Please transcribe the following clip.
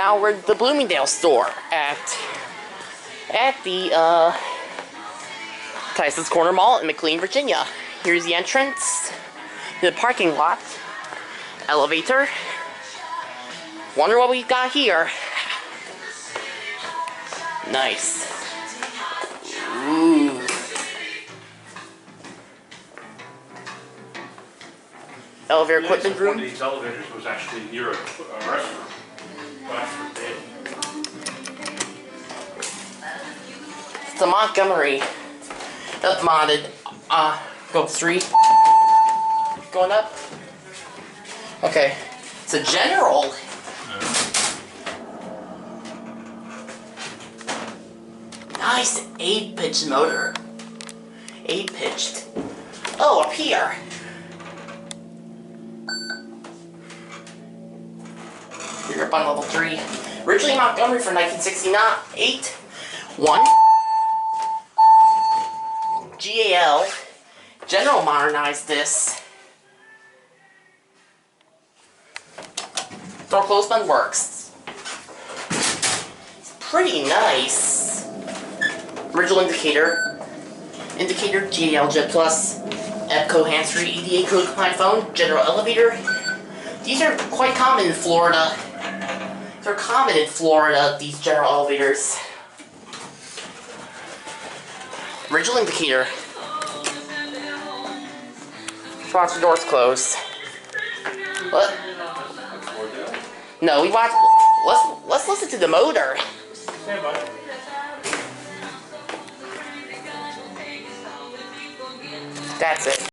now we're at the Bloomingdales store at the Tyson's Corner Mall in McLean, Virginia. Here's the entrance, the parking lot, elevator. Wonder what we've got here. Nice. Ooh. Elevator equipment room. One of these elevators was actually near a restaurant. It's a Montgomery. That's modded. Go 3. Going up. Okay. It's a General. Nice 8-pitch motor. 8-pitched. Oh, up here. You're up on level 3. Originally Montgomery for 1968. 1. GAL. General modernized this. Door closed button works. It's pretty nice. Original indicator. Indicator, GAL Jet Plus. EPCO hands-free EDA code compliant phone. General elevator. These are quite common in Florida. They're common in Florida, these general elevators. Original indicator. Watch the doors close. What? No, we watch. Let's listen to the motor. That's it.